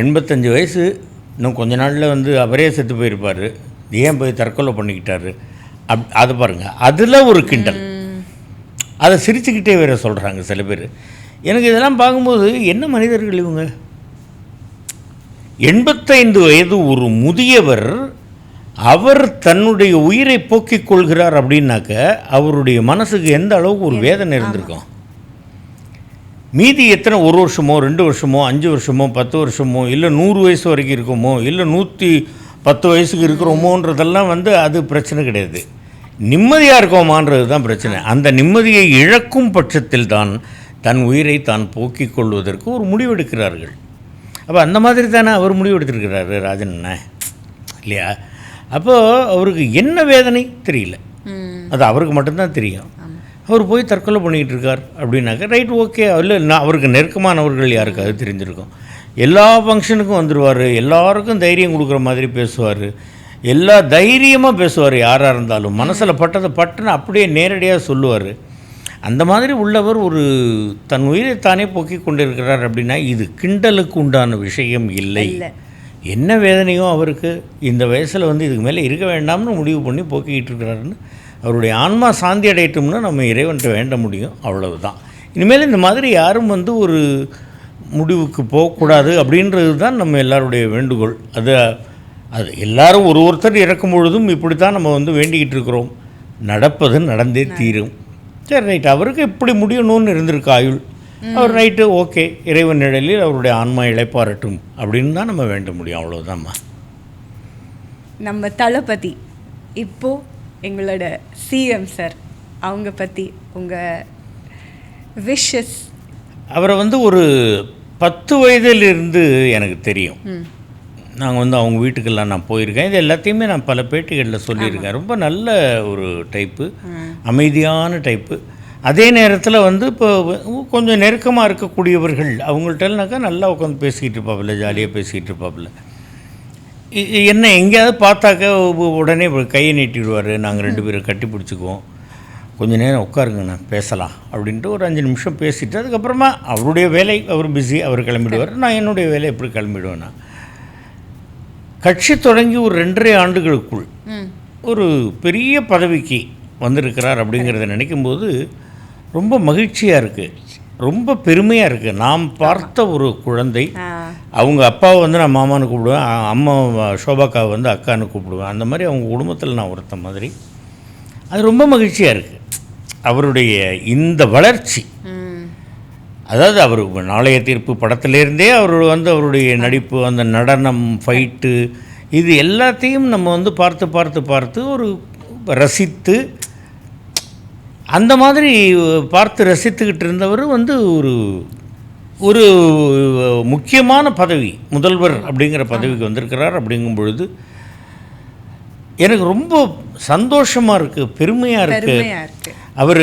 85 வயசு, இன்னும் கொஞ்ச நாளில் வந்து அவரே செத்து போயிருப்பார், ஏன் போய் தற்கொலை பண்ணிக்கிட்டாரு அது பாருங்கள், அதில் ஒரு கிண்டல், அதை சிரிச்சுக்கிட்டே வேறு சொல்கிறாங்க சில பேர். எனக்கு இதெல்லாம் பார்க்கும்போது என்ன மனிதர்கள் இவங்க? 85 வயது ஒரு முதியவர், அவர் தன்னுடைய உயிரை போக்கிக் கொள்கிறார் அப்படின்னாக்க அவருடைய மனசுக்கு எந்த அளவுக்கு ஒரு வேதனை இருந்திருக்கும். மீதி எத்தனை 1 வருஷமோ 2 வருஷமோ 5 வருஷமோ 10 வருஷமோ இல்லை 100 வயசு வரைக்கும் இருக்குமோ இல்லை 110 வயசுக்கு இருக்கிறோமோன்றதெல்லாம் வந்து அது பிரச்சனை கிடையாது. நிம்மதியாக இருக்கோமான்றது தான் பிரச்சனை. அந்த நிம்மதியை இழக்கும் பட்சத்தில் தான் தன் உயிரை தான் போக்கிக் கொள்வதற்கு ஒரு முடிவெடுக்கிறார்கள். அப்போ அந்த மாதிரி தானே அவர் முடிவெடுத்திருக்கிறாரு ராஜன் இல்லையா? அப்போது அவருக்கு என்ன வேதனை தெரியல, அது அவருக்கு மட்டும்தான் தெரியும். அவர் போய் தற்கொலை பண்ணிக்கிட்டு இருக்கார் அப்படின்னாக்கா ரைட், ஓகே. இல்லை அவருக்கு நெருக்கமானவர்கள் யாருக்கு அது தெரிஞ்சிருக்கும். எல்லா ஃபங்க்ஷனுக்கும் வந்துடுவார், எல்லாருக்கும் தைரியம் கொடுக்குற மாதிரி பேசுவார், எல்லா தைரியமாக பேசுவார், யாராக இருந்தாலும் மனசில் பட்டதை பட்டுன்னு அப்படியே நேரடியாக சொல்லுவார். அந்த மாதிரி உள்ளவர் ஒரு தன் உயிரை தானே போக்கிக் கொண்டிருக்கிறார் அப்படின்னா இது கிண்டலுக்கு உண்டான விஷயம் இல்லை. என்ன வேதனையோ அவருக்கு இந்த வயசில் வந்து இதுக்கு மேலே இருக்க வேண்டாம்னு முடிவு பண்ணி போக்கிக்கிட்டு இருக்கிறாருன்னு அவருடைய ஆன்மா சாந்தி அடையட்டும்னு நம்ம இறைவன்கிட்ட வேண்ட முடியும், அவ்வளவுதான். இனிமேல் இந்த மாதிரி யாரும் வந்து ஒரு முடிவுக்கு போகக்கூடாது அப்படின்றது தான் நம்ம எல்லாருடைய வேண்டுகோள். அது எல்லாரும் ஒருத்தர் இறக்கும் பொழுதும் இப்படி தான் நம்ம வந்து வேண்டிக்கிட்டு இருக்கிறோம். நடப்பது நடந்தே தீரும். சரி ரைட், அவருக்கு எப்படி முடியணும்னு இருந்திருக்கு ஆயுள், அவர் ரைட்டு ஓகே, இறைவன் நிழலில் அவருடைய ஆன்மா இளைப்பாறட்டும் அப்படின்னு தான் நம்ம வேண்ட முடியும், அவ்வளோதாம்மா.
நம்ம தளபதி இப்போது எங்களோட சிஎம் சார், அவங்க பற்றி உங்கள் விஷஸ்.
அவரை வந்து ஒரு 10 வயதிலிருந்து எனக்கு தெரியும். நாங்கள் வந்து அவங்க வீட்டுக்கெல்லாம் நான் போயிருக்கேன். இது எல்லாத்தையுமே நான் பல பேட்டிகளில் சொல்லியிருக்கேன். ரொம்ப நல்ல ஒரு டைப்பு, அமைதியான டைப்பு. அதே நேரத்தில் வந்து இப்போ கொஞ்சம் நெருக்கமாக இருக்கக்கூடியவர்கள் அவங்கள்ட்டனாக்கா நல்லா உட்காந்து பேசிக்கிட்டு இருப்பாப்புல, ஜாலியாக பேசிக்கிட்டு இருப்பாப்புல. என்ன எங்கேயாவது பார்த்தாக்க உடனே கையை நீட்டிடுவார், நாங்கள் 2 பேரும் கட்டி பிடிச்சிக்குவோம், கொஞ்சம் நேரம் உட்காருங்கண்ணா பேசலாம் அப்படின்ட்டு ஒரு 5 நிமிஷம் பேசிவிட்டு அதுக்கப்புறமா அவருடைய வேலை, அவர் பிஸி, அவர் கிளம்பிடுவார், நான் என்னுடைய வேலை எப்படி கிளம்பிடுவேன்னா. கட்சி தொடங்கி ஒரு 2.5 ஆண்டுகளுக்குள் ஒரு பெரிய பதவிக்கு வந்திருக்கிறார் அப்படிங்கிறத நினைக்கும்போது ரொம்ப மகிழ்ச்சியாக இருக்குது, ரொம்ப பெருமையாக இருக்குது. நாம் பார்த்த ஒரு குழந்தை அவங்க அப்பாவை வந்து நான் மாமான்னு கூப்பிடுவேன், அம்மா ஷோபாக்காவை வந்து அக்கான்னு கூப்பிடுவேன். அந்த மாதிரி அவங்க குடும்பத்தில் நான் ஒருத்த மாதிரி. அது ரொம்ப மகிழ்ச்சியாக இருக்குது அவருடைய இந்த வளர்ச்சி. அதாவது அவர் நாளைய தீர்ப்பு படத்திலேருந்தே அவர் வந்து அவருடைய நடிப்பு, அந்த நடனம், ஃபைட்டு, இது எல்லாத்தையும் நம்ம வந்து பார்த்து பார்த்து பார்த்து ஒரு ரசித்து அந்த மாதிரி பார்த்து ரசித்துக்கிட்டு இருந்தவர் வந்து ஒரு ஒரு முக்கியமான பதவி, முதல்வர் அப்படிங்கிற பதவிக்கு வந்திருக்கிறார். அப்படிங்கும் பொழுது எனக்கு ரொம்ப சந்தோஷமாக இருக்குது, பெருமையாக இருக்குது. அவர்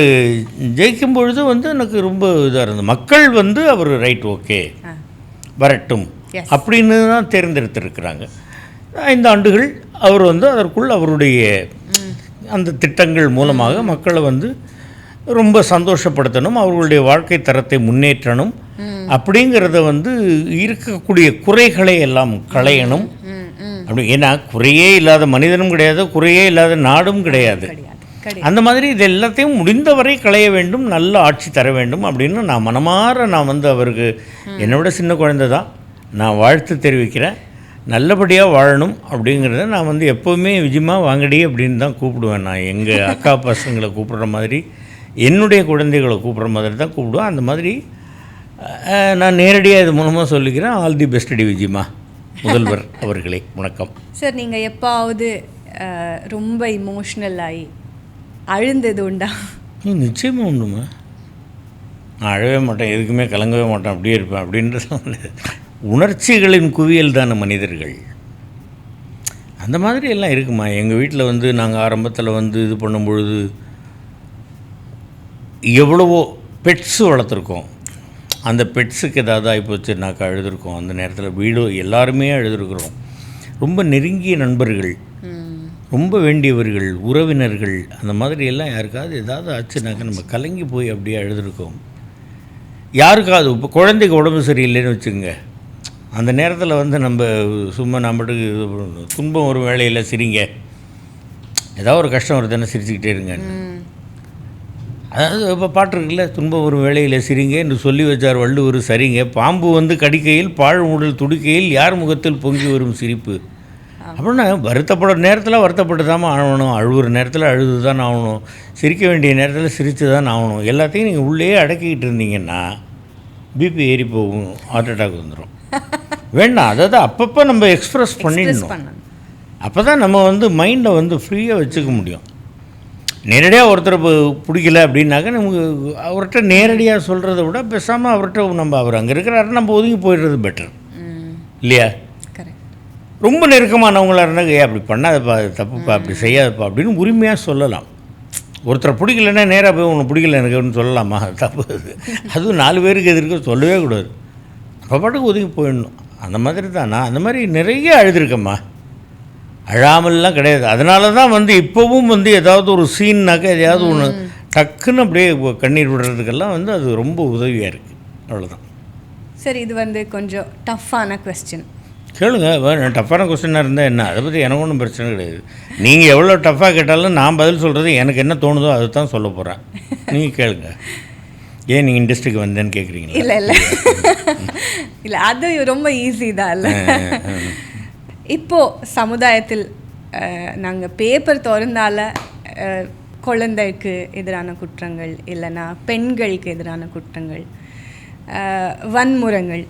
ஜெயிக்கும் பொழுது வந்து எனக்கு ரொம்ப இதாக இருந்தது. மக்கள் வந்து அவர் ரைட் ஓகே வரட்டும் அப்படின்னு தான் தேர்ந்தெடுத்திருக்கிறாங்க. 5 ஆண்டுகள் அவர் வந்து அதற்குள் அவருடைய அந்த திட்டங்கள் மூலமாக மக்களை வந்து ரொம்ப சந்தோஷப்படுத்தணும், அவர்களுடைய வாழ்க்கை தரத்தை முன்னேற்றணும், அப்படிங்கிறத வந்து இருக்கக்கூடிய குறைகளை எல்லாம் களையணும். அப்படி ஏன்னா குறையே இல்லாத மனிதனும் கிடையாது, குறையே இல்லாத நாடும் கிடையாது. அந்த மாதிரி இது எல்லாத்தையும் முடிந்தவரை களைய வேண்டும், நல்ல ஆட்சி தர வேண்டும் அப்படின்னு நான் மனமாற நான் வந்து அவருக்கு, என்னை விட சின்ன குழந்தை தான், நான் வாழ்த்து தெரிவிக்கிறேன். நல்லபடியாக வாழணும் அப்படிங்கிறத நான் வந்து எப்போவுமே விஜயமா வாங்கடி அப்படின்னு தான் கூப்பிடுவேன். நான் எங்கள் அக்கா பசங்களை கூப்பிட்ற மாதிரி, என்னுடைய குழந்தைகளை கூப்பிட்ற மாதிரி தான் கூப்பிடுவேன். அந்த மாதிரி நான் நேரடியாக இது மூலமாக சொல்லிக்கிறேன். ஆல் தி பெஸ்ட் டி விஜயமா முதல்வர் அவர்களே, வணக்கம்
சார். நீங்கள் எப்பாவது ரொம்ப இமோஷ்னல் ஆகி அழுந்தது உண்டா?
நிச்சயமாக உண்டுமா. நான் அழவே மாட்டேன், எதுக்குமே கலங்கவே மாட்டேன், அப்படியே இருப்பேன் அப்படின்றது. உணர்ச்சிகளின் குவியல் தானே மனிதர்கள். அந்த மாதிரி எல்லாம் இருக்குமா. எங்கள் வீட்டில் வந்து நாங்கள் ஆரம்பத்தில் வந்து இது பண்ணும்பொழுது எவ்வளவோ பெட்ஸு வளர்த்துருக்கோம். அந்த பெட்ஸுக்கு ஏதாவது ஆகிப்போச்சுனாக்கா அழுதுருக்கோம். அந்த நேரத்தில் வீடு எல்லாருமே அழுதுருக்குறோம். ரொம்ப நெருங்கிய நண்பர்கள், ரொம்ப வேண்டியவர்கள், உறவினர்கள், அந்த மாதிரி எல்லாம் யாருக்காவது ஏதாவது ஆச்சுனாக்கா நம்ம கலங்கி போய் அப்படியே அழுதுருக்கோம். யாருக்காவது இப்போ குழந்தைக்கு உடம்பு சரியில்லைன்னு வச்சுக்கோங்க, அந்த நேரத்தில் வந்து நம்ம சும்மா நம்மட்டுக்கு துன்பம் ஒரு வேலையில் சிரிங்க, ஏதாவது ஒரு கஷ்டம் வருதுன்னா சிரிச்சுக்கிட்டே இருங்க. அதாவது இப்போ பாட்டு இருக்குல்ல, துன்பம் ஒரு வேலையில் சிரிங்க என்று சொல்லி வச்சார் வள்ளுவர். சரிங்க, பாம்பு வந்து கடிக்கையில் பாழ் உடல் துடிக்கையில் யார் முகத்தில் பொங்கி வரும் சிரிப்பு அப்படின்னா, வருத்தப்படுற நேரத்தில் வருத்தப்பட்டு தான் ஆகணும், அழுகிற நேரத்தில் அழுது தான் ஆகணும், சிரிக்க வேண்டிய நேரத்தில் சிரித்து தான் ஆகணும். எல்லாத்தையும் நீங்கள் உள்ளே அடக்கிக்கிட்டு இருந்தீங்கன்னா பிபி ஏறி போகும், ஹார்ட் அட்டாக் வந்துடும். வேண்டாம், அதாவது அப்பப்போ நம்ம எக்ஸ்ப்ரெஸ் பண்ணிடணும். அப்போ தான் நம்ம வந்து மைண்டை வந்து ஃப்ரீயாக வச்சுக்க முடியும். நேரடியாக ஒருத்தர் பிடிக்கல அப்படின்னாக்கா நமக்கு அவர்கிட்ட நேரடியாக சொல்கிறத விட பேசாமல் அவர்கிட்ட நம்ம அவர் அங்கே இருக்கிறாரு நம்ம ஒதுங்கி போயிடுறது பெட்டர் இல்லையா? ரொம்ப நெருக்கமானவங்களாக இருந்தாங்க, அப்படி பண்ணாதப்பா, தப்புப்பா, அப்படி செய்யாதப்பா அப்படின்னு உரிமையாக சொல்லலாம். ஒருத்தரை பிடிக்கலன்னா நேராக போய் உன்னை பிடிக்கல எனக்குன்னு சொல்லலாமா? தப்பு. அதுவும் 4 பேருக்கு எதிர்க்க சொல்லவே கூடாது. அப்போ பாட்டுக்கு ஒதுங்கி போயிடணும். அந்த மாதிரி தான் நான் அந்த மாதிரி நிறைய அழுதுருக்கேம்மா, அழாமல்லாம் கிடையாது. அதனால தான் வந்து இப்போவும் வந்து ஏதாவது ஒரு சீன்னாக்கா எதையாவது ஒன்று டக்குன்னு அப்படியே கண்ணீர் விடுறதுக்கெல்லாம் வந்து அது ரொம்ப உதவியாக இருக்குது. அவ்வளோதான்.
சரி, இது வந்து கொஞ்சம் டஃப்பான கொஸ்டின்
கேளுங்க. டஃப்பான கொஸ்டினாக இருந்தால் என்ன, அதை பற்றி எனக்கு ஒன்றும் பிரச்சனை கிடையாது. நீங்கள் எவ்வளோ டஃப்பாக கேட்டாலும் நான் பதில் சொல்கிறது எனக்கு என்ன தோணுதோ அதை தான் சொல்ல போகிறேன். நீங்கள் கேளுங்க. ஏன் நீங்கள் இண்டஸ்ட்ரிக்கு வந்தேன்னு கேட்குறீங்களா?
இல்லை இல்லை இல்லை, அது ரொம்ப ஈஸி தான் இல்லை. இப்போது சமுதாயத்தில் நாங்கள் பேப்பர் திறந்தால குழந்தைக்கு எதிரான குற்றங்கள், இல்லைன்னா பெண்களுக்கு எதிரான குற்றங்கள், வன்முறைகள்.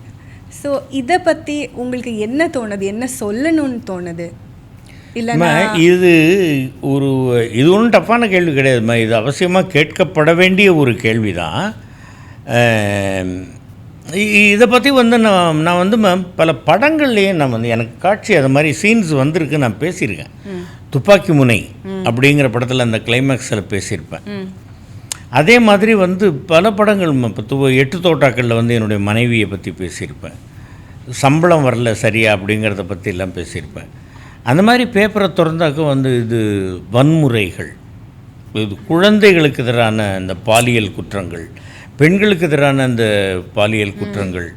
ஸோ இதை பற்றி உங்களுக்கு என்ன தோணுது, என்ன சொல்லணும்னு தோணுது? இல்லைன்னா
இது ஒன்றும் டஃப்பான கேள்வி கிடையாதுமா. இது அவசியமாக கேட்கப்பட வேண்டிய ஒரு கேள்வி தான். இதை பற்றி வந்து நான் வந்து பல படங்கள்லேயே நான் வந்து எனக்கு காட்சி அது மாதிரி சீன்ஸ் வந்திருக்கு, நான் பேசியிருக்கேன். துப்பாக்கி முனை அப்படிங்கிற படத்தில் அந்த கிளைமேக்ஸில் பேசியிருப்பேன். அதே மாதிரி வந்து பல படங்கள் இப்போ 8 தோட்டாக்களில் வந்து என்னுடைய மனைவியை பற்றி பேசியிருப்பேன். சம்பளம் வரல சரியா அப்படிங்கிறத பற்றிலாம் பேசியிருப்பேன். அந்த மாதிரி பேப்பரை திறந்தாக்க வந்து இது வன்முறைகள், இது குழந்தைகளுக்கு எதிரான இந்த பாலியல் குற்றங்கள், பெண்களுக்கு எதிரான அந்த பாலியல் குற்றங்கள்,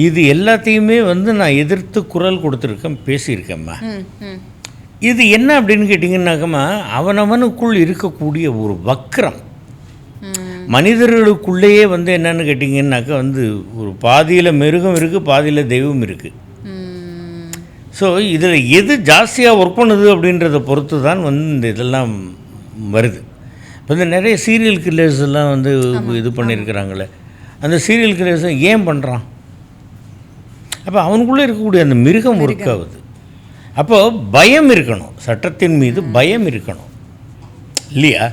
இது எல்லாத்தையுமே வந்து நான் எதிர்த்து குரல் கொடுத்துருக்கேன், பேசியிருக்கேம்மா. இது என்ன அப்படின்னு கேட்டிங்கன்னாக்கம்மா, அவனவனுக்குள் இருக்கக்கூடிய ஒரு வக்ரம், மனிதர்களுக்குள்ளேயே வந்து என்னென்னு கேட்டிங்கன்னாக்கா வந்து ஒரு பாதியில் மிருகம் இருக்குது, பாதியில் தெய்வம் இருக்குது. ஸோ இதில் எது ஜாஸ்தியாக ஒர்க் பண்ணுது அப்படின்றத பொறுத்து தான் வந்து இந்த இதெல்லாம் வருது. இப்போ இந்த நிறைய சீரியல் கில்லர்ஸ் எல்லாம் வந்து இது பண்ணியிருக்கிறாங்களே, அந்த சீரியல் கில்லர்ஸ் ஏன் பண்ணுறான்? அப்போ அவனுக்குள்ளே இருக்கக்கூடிய அந்த மிருகம் ஒர்க் ஆகுது. அப்போது பயம் இருக்கணும், சட்டத்தின் மீது பயம் இருக்கணும் இல்லையா?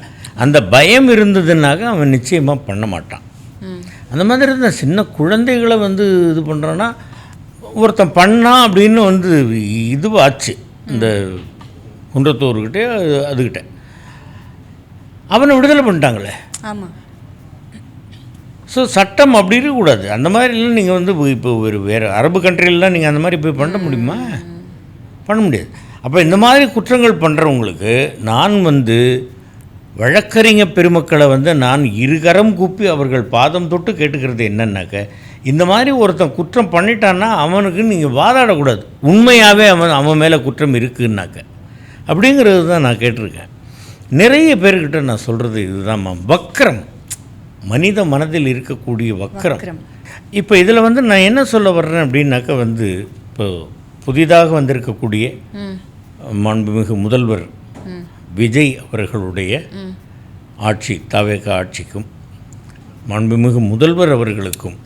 அந்த பயம் இருந்ததுனாக்க அவன் நிச்சயமாக பண்ண மாட்டான். அந்த மாதிரி தான் சின்ன குழந்தைகளை வந்து இது பண்ணுறான்னா, ஒருத்தன் பண்ணான் அப்படின்னு வந்து இதுவாச்சு இந்த குன்றத்தூர்கிட்டே அதுக்கிட்ட அவனை விடுதலை பண்ணிட்டாங்களே.
ஆமாம்.
ஸோ சட்டம் அப்படி இருக்கக்கூடாது. அந்த மாதிரிலாம் நீங்கள் வந்து இப்போ வேறு அரபு கண்ட்ரிலலாம் நீங்கள் அந்த மாதிரி போய் பண்ண முடியுமா? பண்ண முடியாது. அப்போ இந்த மாதிரி குற்றங்கள் பண்ணுறவங்களுக்கு நான் வந்து வழக்கறிஞர் பெருமக்களை வந்து நான் இருகரம் கூப்பி அவர்கள் பாதம் தொட்டு கேட்டுக்கிறது என்னன்னாக்க, இந்த மாதிரி ஒருத்தன் குற்றம் பண்ணிட்டான்னா அவனுக்கு நீங்கள் வாதாடக்கூடாது. உண்மையாகவே அவன் மேலே குற்றம் இருக்குன்னாக்க அப்படிங்கிறது தான் நான் கேட்டிருக்கேன். நிறைய பேர்கிட்ட நான் சொல்கிறது இதுதான்மா, வக்கரம், மனித மனதில் இருக்கக்கூடிய வக்கரம். இப்போ இதில் வந்து நான் என்ன சொல்ல வர்றேன் அப்படின்னாக்க வந்து, இப்போ புதிதாக வந்திருக்கக்கூடிய மாண்புமிகு முதல்வர் விஜய் அவர்களுடைய ஆட்சி, தவேக ஆட்சிக்கும் மாண்புமிகு முதல்வர் அவர்களுக்கும்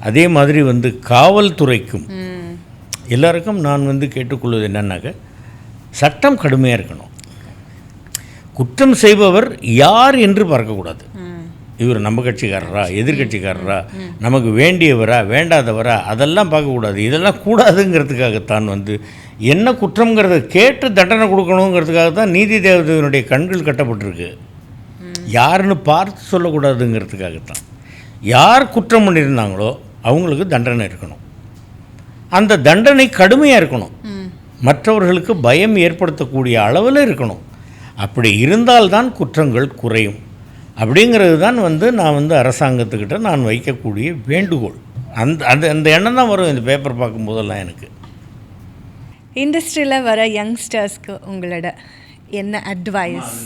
அதே மாதிரி வந்து காவல்துறைக்கும் எல்லாருக்கும் நான் வந்து கேட்டுக்கொள்வது என்னன்னாக்க, சட்டம் கடுமையாக இருக்கணும். குற்றம் செய்பவர் யார் என்று பார்க்கக்கூடாது. இவர் நம்ம கட்சிக்காரரா, எதிர்கட்சிக்காரரா, நமக்கு வேண்டியவரா, வேண்டாதவரா, அதெல்லாம் பார்க்கக்கூடாது. இதெல்லாம் கூடாதுங்கிறதுக்காகத்தான் வந்து என்ன குற்றங்கிறத கேட்டு தண்டனை கொடுக்கணுங்கிறதுக்காக தான் நீதி தேவதையினுடைய கண்கள் கட்டப்பட்டிருக்கு. யாருன்னு பார்த்து சொல்லக்கூடாதுங்கிறதுக்காகத்தான். யார் குற்றம் பண்ணியிருந்தாங்களோ அவங்களுக்கு தண்டனை இருக்கணும். அந்த தண்டனை கடுமையாக இருக்கணும், மற்றவர்களுக்கு பயம் ஏற்படுத்தக்கூடிய அளவில் இருக்கணும். அப்படி இருந்தால்தான் குற்றங்கள் குறையும். அப்படிங்கிறது தான் வந்து நான் வந்து அரசாங்கத்துக்கிட்ட நான் வைக்கக்கூடிய வேண்டுகோள். அந்த எண்ணம் தான் வரும் இந்த பேப்பர் பார்க்கும்போதெல்லாம் எனக்கு.
இண்டஸ்ட்ரியில் வர யங்ஸ்டர்ஸ்க்கு உங்களோட என்ன அட்வைஸ்?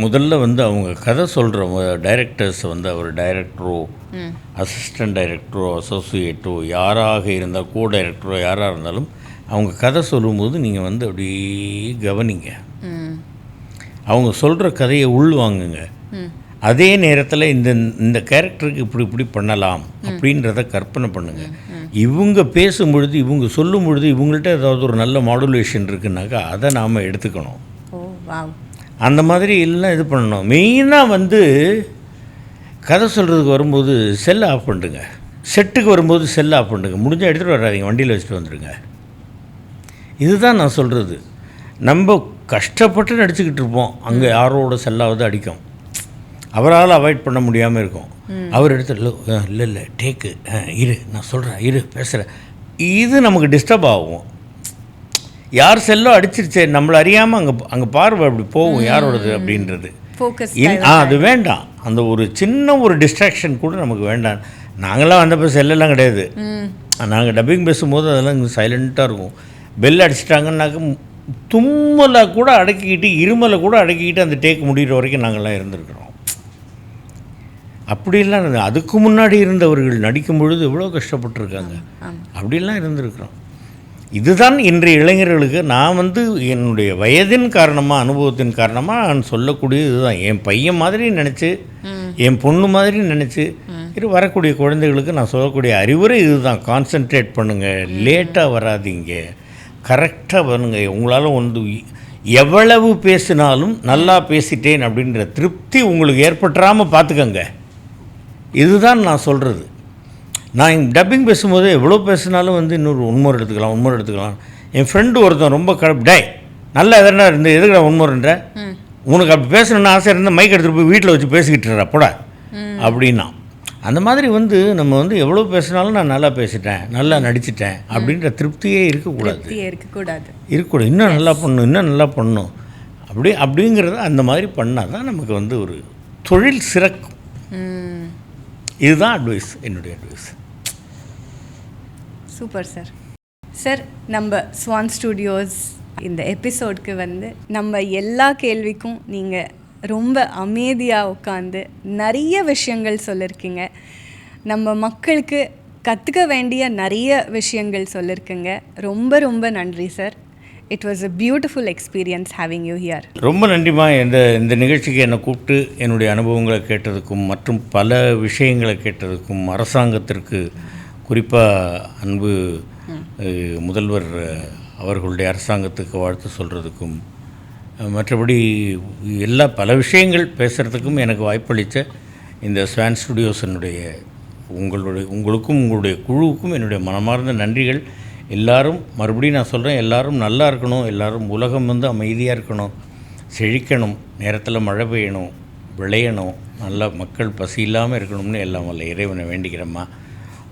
முதல்ல வந்து அவங்க கதை சொல்கிறவங்க டைரக்டர்ஸ் வந்து அவர் டைரக்டரோ, அசிஸ்டன்ட் டைரக்டரோ, அசோசியேட்டோ, யாராக இருந்தால் கோ டைரக்டரோ யாராக இருந்தாலும் அவங்க கதை சொல்லும்போது நீங்கள் வந்து அப்படியே கவனிங்க. அவங்க சொல்கிற கதையை உள்வாங்குங்க. அதே நேரத்தில் இந்த கேரக்டருக்கு இப்படி பண்ணலாம் அப்படின்றத கற்பனை பண்ணுங்கள். இவங்க பேசும்பொழுது, இவங்க சொல்லும் பொழுது இவங்கள்ட்ட ஏதாவது ஒரு நல்ல மாடுலேஷன் இருக்குன்னாக்கா அதை நாம் எடுத்துக்கணும். அந்த மாதிரி எல்லாம் இது பண்ணணும். மெயினாக வந்து கதை சொல்கிறதுக்கு வரும்போது செல்லை ஆஃப் பண்ணுங்க. செட்டுக்கு வரும்போது செல்லை ஆஃப் பண்ணுங்க. முடிஞ்சால் எடுத்துகிட்டு வராதிங்க, வண்டியில் வச்சுட்டு வந்துடுங்க. இதுதான் நான் சொல்கிறது. நம்ம கஷ்டப்பட்டு நடிச்சுக்கிட்டு இருப்போம், அங்கே யாரோட செல்லாவது அடிக்கும், அவரால் அவாய்ட் பண்ண முடியாமல் இருக்கும். அவர் எடுத்து இல்லை டேக்கு இரு, நான் சொல்கிறேன், இரு பேசுகிறேன், இது நமக்கு டிஸ்டர்ப் ஆகும். யார் செல்லோ அடிச்சிருச்சே நம்மளை அறியாமல் அங்கே பார்வை அப்படி போகும் யாரோடது அப்படின்றது. அது வேண்டாம். அந்த ஒரு சின்ன ஒரு டிஸ்ட்ராக்ஷன் கூட நமக்கு வேண்டாம். நாங்களாம் வந்தப்போ செல்லெல்லாம் கிடையாது. நாங்கள் டப்பிங் பேசும்போது அதெல்லாம் இங்கே சைலண்ட்டாக இருக்கும். பெல் அடிச்சிட்டாங்கன்னாக்க தும்மலை கூட அடக்கிக்கிட்டு, இருமலை கூட அடக்கிக்கிட்டு அந்த டேக் முடிகிற வரைக்கும் நாங்கள்லாம் இருந்திருக்கிறோம். அப்படிலாம் அதுக்கு முன்னாடி இருந்தவர்கள் நடிக்கும் பொழுது எவ்வளோ கஷ்டப்பட்டுருக்காங்க, அப்படிலாம் இருந்திருக்கிறோம். இதுதான் இன்றைய இளைஞர்களுக்கு நான் வந்து என்னுடைய வயதின் காரணமாக, அனுபவத்தின் காரணமாக நான் சொல்லக்கூடிய இதுதான். என் பையன் மாதிரி நினச்சி, என் பொண்ணு மாதிரி நினச்சி வரக்கூடிய குழந்தைகளுக்கு நான் சொல்லக்கூடிய அறிவுரை இதுதான். கான்சென்ட்ரேட் பண்ணுங்கள், லேட்டாக வராதிங்க, கரெக்டாக பண்ணுங்க. உங்களால் வந்து எவ்வளவு பேசினாலும் நல்லா பேசிட்டேன் அப்படின்ற திருப்தி உங்களுக்கு ஏற்பட்டுறாமல் பார்த்துக்கங்க. இதுதான் நான் சொல்கிறது. நான் டப்பிங் பேசும்போது எவ்வளோ பேசினாலும் வந்து இன்னொரு உண்மோர் எடுத்துக்கலாம். என் ஃப்ரெண்டு ஒருத்தன் ரொம்ப டேய் நல்லா எதனா இருந்து எதுக்குடா உண்மோர்ன்ற, உனக்கு அப்படி பேசணுன்னு ஆசை இருந்தால் மைக் எடுத்துகிட்டு போய் வீட்டில் வச்சு பேசிக்கிட்டுறா போட அப்படின்னா. அந்த மாதிரி வந்து நம்ம வந்து எவ்வளோ பேசினாலும் நான் நல்லா பேசிட்டேன், நல்லா நடிச்சிட்டேன் அப்படின்ற திருப்தியே இருக்கக்கூடாது. இன்னும் நல்லா பண்ணணும் அப்படிங்கிறத அந்த மாதிரி பண்ணால் தான் நமக்கு வந்து ஒரு தொழில் சிறக்கும். இதுதான் அட்வைஸ், என்னுடைய அட்வைஸ்.
Super sir. நம்ம ஸ்வான் ஸ்டுடியோஸ் இந்த எபிசோட்க்கு வந்து நம்ம எல்லா கேள்விக்கும் நீங்கள் ரொம்ப அமைதியாக உட்காந்து நிறைய விஷயங்கள் சொல்லியிருக்கீங்க. நம்ம மக்களுக்கு கற்றுக்க வேண்டிய நிறைய விஷயங்கள் சொல்லியிருக்குங்க. ரொம்ப ரொம்ப நன்றி sir. It was a beautiful experience having you here.
ரொம்ப நன்றிம்மா. இந்த நிகழ்ச்சிக்கு என்னை கூப்பிட்டு என்னுடைய அனுபவங்களை கேட்டதுக்கும் மற்றும் பல விஷயங்களை கேட்டதுக்கும், அரசாங்கத்திற்கு குறிப்பாக அன்பு முதல்வர் அவர்களுடைய அரசாங்கத்துக்கு வாழ்த்து சொல்கிறதுக்கும், மற்றபடி பல விஷயங்கள் பேசுகிறதுக்கும் எனக்கு வாய்ப்பளித்த இந்த ஸ்வான் ஸ்டுடியோஸினுடைய உங்களுக்கும் உங்களுடைய குழுவுக்கும் என்னுடைய மனமார்ந்த நன்றிகள். எல்லாரும் மறுபடியும் நான் சொல்கிறேன், எல்லாரும் நல்லா இருக்கணும், எல்லாரும் உலகம் அமைதியாக இருக்கணும், செழிக்கணும், நேரத்தில் மழை பெய்யணும், விளையணும், நல்லா மக்கள் பசி இல்லாமல் இருக்கணும்னு எல்லாம் வல்ல இறைவனை வேண்டிக்கிறேம்மா.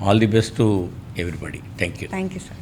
All the best to everybody. Thank you.
Thank you sir.